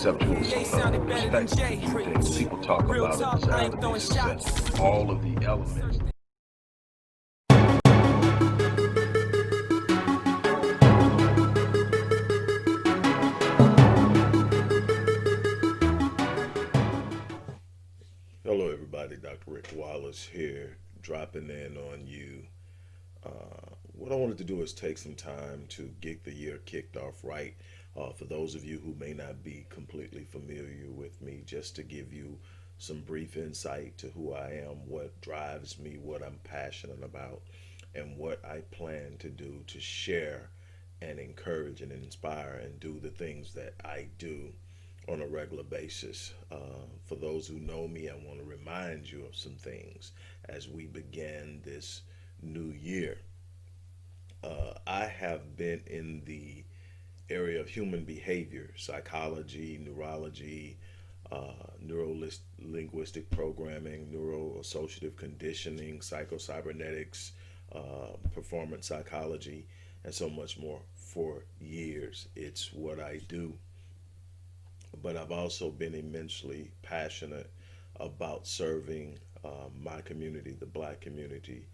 conceptual perspective, things people talk about a desire to be successful, all of the elements. Hello, everybody. Dr. Rick Wallace here, dropping in on you. What I wanted to do is take some time to get the year kicked off right. For those of you who may not be completely familiar with me, just to give you some brief insight to who I am, what drives me, what I'm passionate about, and what I plan to do to share and encourage and inspire and do the things that I do on a regular basis. For those who know me, I want to remind you of some things as we begin this new year. I have been in the area of human behavior, psychology, neurology, neuro-linguistic programming, neuro-associative conditioning, psycho-cybernetics, performance psychology, and so much more for years. It's what I do. But I've also been immensely passionate about serving my community, the black community,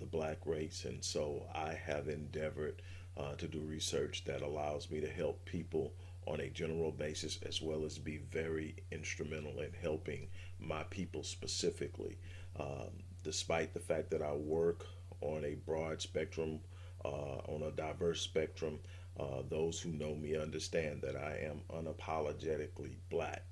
the black race. And so I have endeavored to do research that allows me to help people on a general basis, as well as be very instrumental in helping my people specifically. Despite the fact that I work on a broad spectrum, on a diverse spectrum, those who know me understand that I am unapologetically black.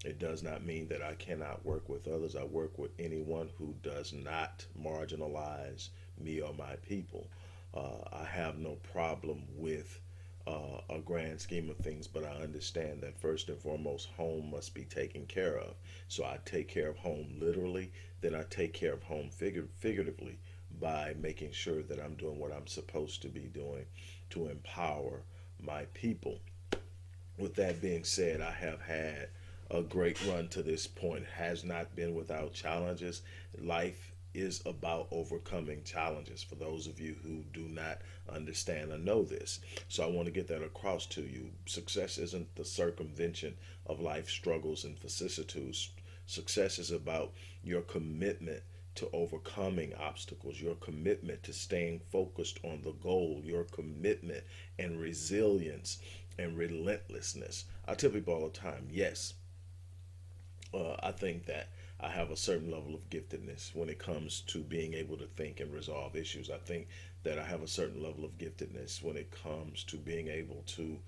It does not mean that I cannot work with others. I work with anyone who does not marginalize me or my people. I have no problem with a grand scheme of things, but I understand that first and foremost, home must be taken care of. So I take care of home literally, then I take care of home figuratively by making sure that I'm doing what I'm supposed to be doing to empower my people. With that being said, I have had a great run to this point. Has not been without challenges. Life is about overcoming challenges, for those of you who do not understand or know this. So I want to get that across to you. Success isn't the circumvention of life struggles and vicissitudes. Success is about your commitment to overcoming obstacles, your commitment to staying focused on the goal, your commitment and resilience and relentlessness. I tell people all the time, yes, I think that I have a certain level of giftedness when it comes to being able to think and resolve issues. I think that I have a certain level of giftedness when it comes to being able to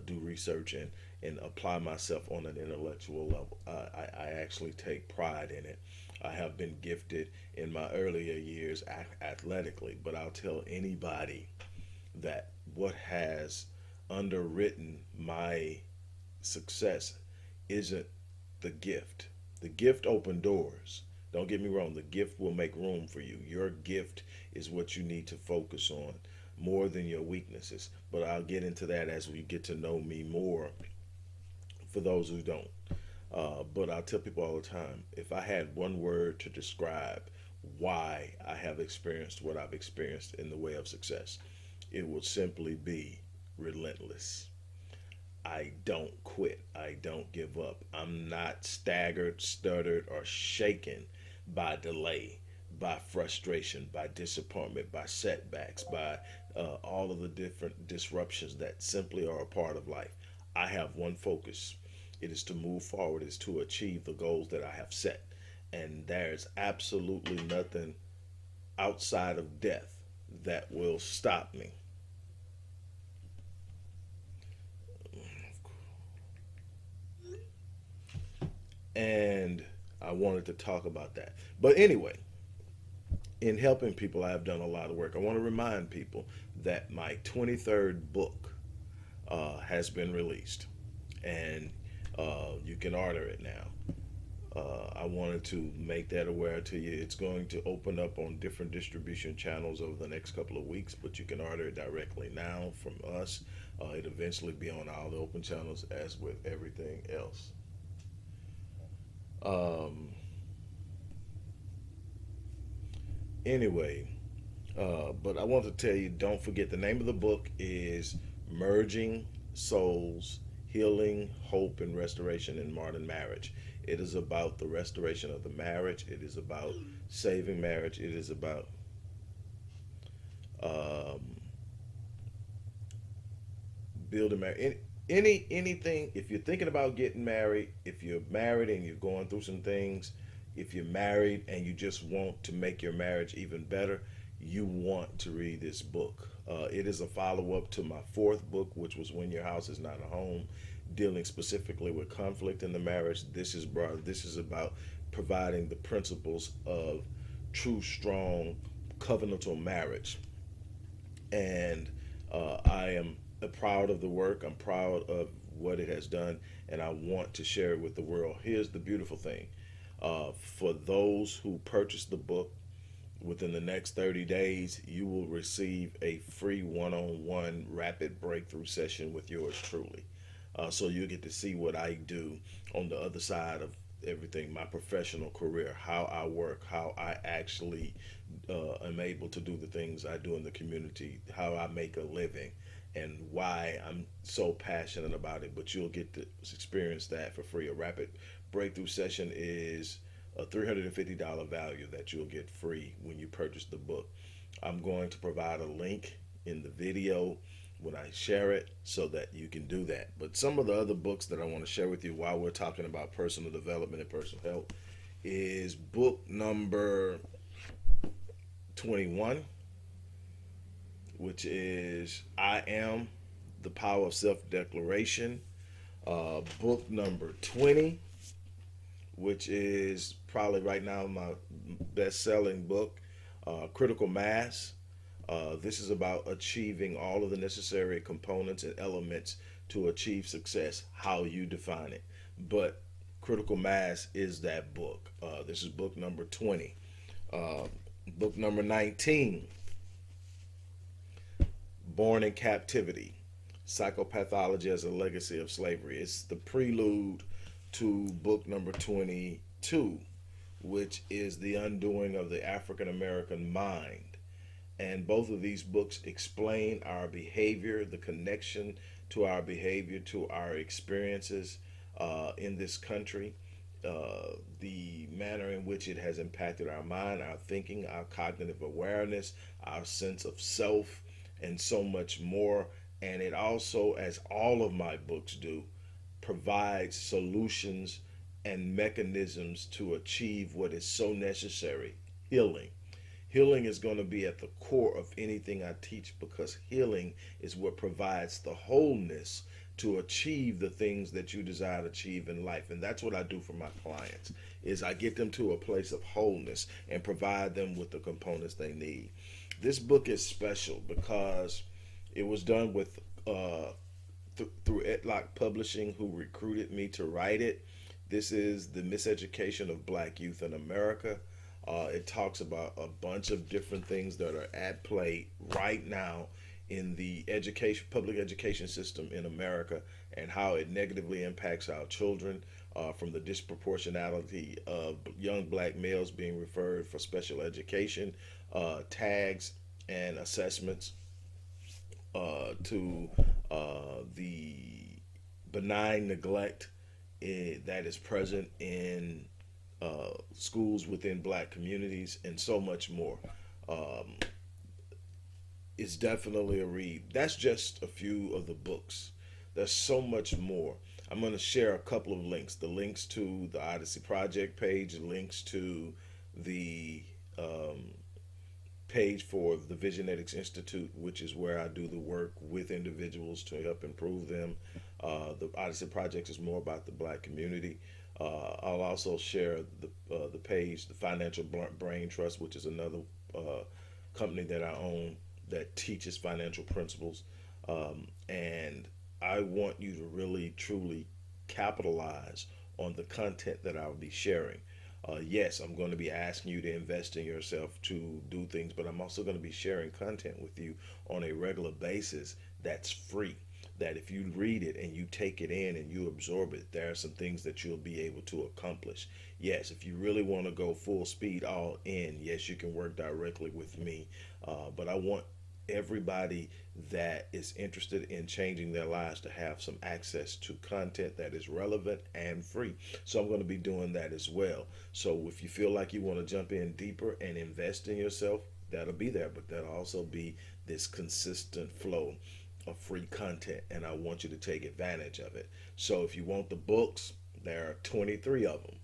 do research and apply myself on an intellectual level. I actually take pride in it. I have been gifted in my earlier years athletically, but I'll tell anybody that what has underwritten my success isn't the gift. The gift opened doors. Don't get me wrong, the gift will make room for you. Your gift is what you need to focus on more than your weaknesses. But I'll get into that as we get to know me more for those who don't. But I'll tell people all the time, if I had one word to describe why I have experienced what I've experienced in the way of success, it would simply be relentless. I don't quit. I don't give up. I'm not staggered, stuttered, or shaken by delay, by frustration, by disappointment, by setbacks, by all of the different disruptions that simply are a part of life. I have one focus. It is to move forward, it is to achieve the goals that I have set. And there's absolutely nothing outside of death that will stop me. And I wanted to talk about that. But anyway, in helping people, I have done a lot of work. I want to remind people that my 23rd book has been released, and you can order it now. I wanted to make that aware to you. It's going to open up on different distribution channels over the next couple of weeks, but you can order it directly now from us. It'll eventually be on all the open channels as with everything else. Um, anyway, but I want to tell you, don't forget the name of the book is Merging Souls Healing, Hope, and Restoration in Modern Marriage. It is about the restoration of the marriage. It is about saving marriage. It is about um, building marriage. Anything. If you're thinking about getting married, if you're married and you're going through some things, if you're married and you just want to make your marriage even better, you want to read this book. It is a follow up to my fourth book, which was When Your House Is Not a Home, dealing specifically with conflict in the marriage. This is about providing the principles of true, strong, covenantal marriage. And I am proud of the work. I'm proud of what it has done, and I want to share it with the world. Here's the beautiful thing: for those who purchase the book within the next 30 days, you will receive a free one-on-one rapid breakthrough session with yours truly. So you get to see what I do on the other side of everything, my professional career, how I work, how I actually am able to do the things I do in the community, how I make a living, and why I'm so passionate about it. But you'll get to experience that for free. A rapid breakthrough session is a $350 value that you'll get free when you purchase the book. I'm going to provide a link in the video when I share it so that you can do that. But some of the other books that I want to share with you while we're talking about personal development and personal health is book number 21, which is I Am, The Power of Self-Declaration. Book number 20, which is probably right now my best-selling book, Critical Mass. This is about achieving all of the necessary components and elements to achieve success, how you define it. But Critical Mass is that book. This is book number 20. Book number 19, Born in Captivity, Psychopathology as a Legacy of Slavery. It's the prelude to book number 22, which is The Undoing of the African American Mind. And both of these books explain our behavior, the connection to our behavior, to our experiences in this country, the manner in which it has impacted our mind, our thinking, our cognitive awareness, our sense of self, and so much more. And it also, as all of my books do, provides solutions and mechanisms to achieve what is so necessary: healing. Healing is going to be at the core of anything I teach, because healing is what provides the wholeness to achieve the things that you desire to achieve in life. And that's what I do for my clients, is I get them to a place of wholeness and provide them with the components they need. This book is special because it was done with through Etlock Publishing, who recruited me to write it. This is the miseducation of Black youth in America. It talks about a bunch of different things that are at play right now in the public education system in America, and how it negatively impacts our children, from the disproportionality of young Black males being referred for special education, tags and assessments, to the benign neglect that is present in schools within Black communities, and so much more. It's definitely a read. That's just a few of the books. There's so much more. I'm going to share a couple of links. The links to the Odyssey Project page, links to the page for the Visionetics Institute, which is where I do the work with individuals to help improve them. The Odyssey Project is more about the Black community. I'll also share the page, the Financial Brain Trust, which is another company that I own that teaches financial principles. And I want you to really, truly capitalize on the content that I'll be sharing. Yes, I'm going to be asking you to invest in yourself to do things, but I'm also going to be sharing content with you on a regular basis that's free. That if you read it and you take it in and you absorb it, there are some things that you'll be able to accomplish. Yes, if you really want to go full speed all in, yes, you can work directly with me. But I want everybody that is interested in changing their lives to have some access to content that is relevant and free. So I'm going to be doing that as well. So if you feel like you want to jump in deeper and invest in yourself, that'll be there, but that'll also be this consistent flow of free content, and I want you to take advantage of it. So if you want the books, there are 23 of them.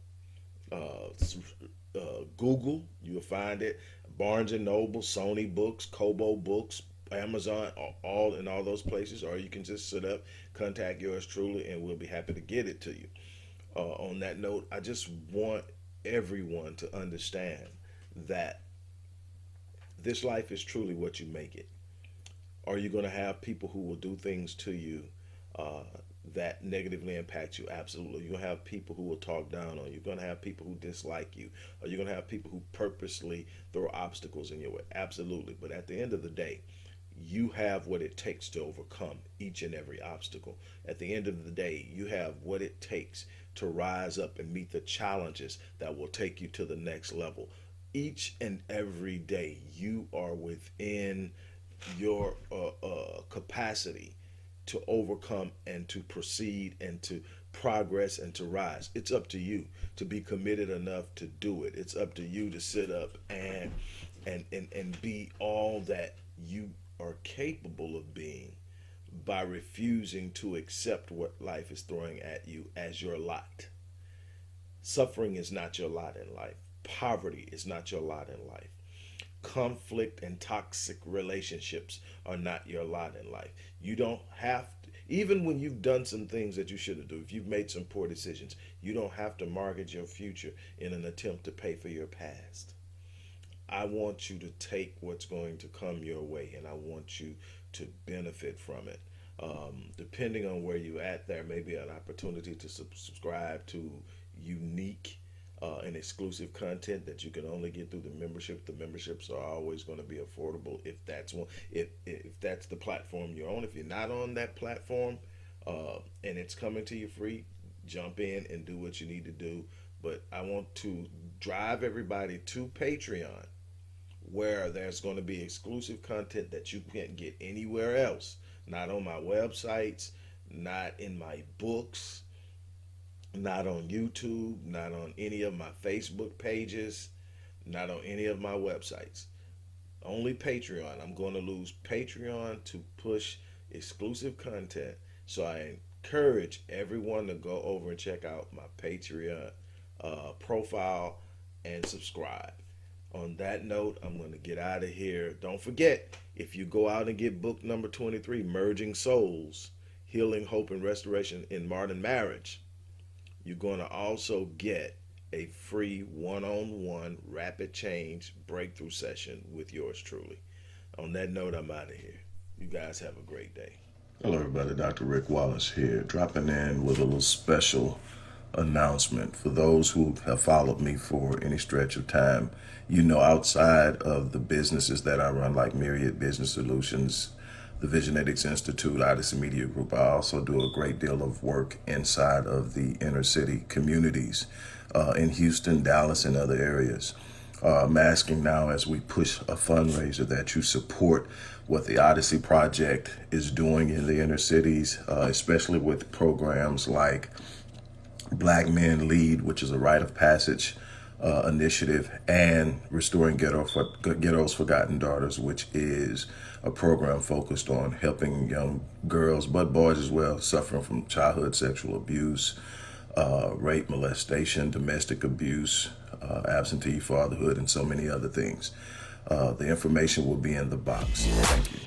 Google, you'll find it. Barnes and Noble, Sony Books, Kobo Books, Amazon, all in all those places. Or you can just sit up, contact yours truly, and we'll be happy to get it to you. On that note, I just want everyone to understand that this life is truly what you make it. Are you going to have people who will do things to you that negatively impact you? Absolutely. You're going to have people who will talk down on you. You're going to have people who dislike you. Or you're going to have people who purposely throw obstacles in your way. Absolutely. But at the end of the day, you have what it takes to overcome each and every obstacle. At the end of the day, you have what it takes to rise up and meet the challenges that will take you to the next level. Each and every day, you are within your capacity to overcome and to proceed and to progress and to rise. It's up to you to be committed enough to do it. It's up to you to sit up and be all that you are capable of being by refusing to accept what life is throwing at you as your lot. Suffering is not your lot in life. Poverty is not your lot in life. Conflict and toxic relationships are not your lot in life. You don't have to, even when you've done some things that you shouldn't do, if you've made some poor decisions, you don't have to mortgage your future in an attempt to pay for your past. I want you to take what's going to come your way, and I want you to benefit from it. Depending on where you're at, there may be an opportunity to subscribe to unique and exclusive content that you can only get through the membership. The memberships are always going to be affordable if that's one. If that's the platform you're on. If you're not on that platform and it's coming to you free, jump in and do what you need to do. But I want to drive everybody to Patreon, where there's going to be exclusive content that you can't get anywhere else. Not on my websites, not in my books, not on YouTube, not on any of my Facebook pages, not on any of my websites. Only Patreon. I'm going to lose Patreon to push exclusive content. So I encourage everyone to go over and check out my Patreon profile and subscribe. On that note, I'm going to get out of here. Don't forget, if you go out and get book number 23, Merging Souls, Healing, Hope, and Restoration in Modern Marriage, you're going to also get a free one-on-one rapid change breakthrough session with yours truly. On that note, I'm out of here. You guys have a great day. Hello, everybody. Dr. Rick Wallace here, dropping in with a little special announcement. For those who have followed me for any stretch of time, you know, outside of the businesses that I run, like Myriad Business Solutions, the Visionetics Institute, Odyssey Media Group, I also do a great deal of work inside of the inner city communities in Houston, Dallas, and other areas. I'm asking now, as we push a fundraiser, that you support what the Odyssey Project is doing in the inner cities, especially with programs like Black Men Lead, which is a rite of passage initiative, and Restoring Ghettos Forgotten Daughters, which is a program focused on helping young girls, but boys as well, suffering from childhood sexual abuse, rape, molestation, domestic abuse, absentee fatherhood, and so many other things. The information will be in the box. Thank you.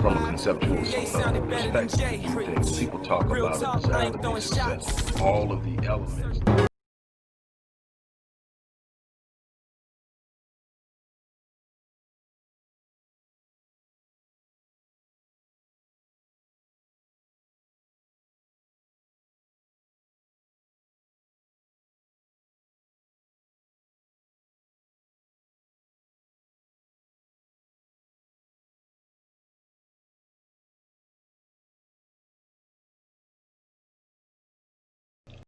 From a conceptual perspective, you think people talk about a desire to be successful. All of the elements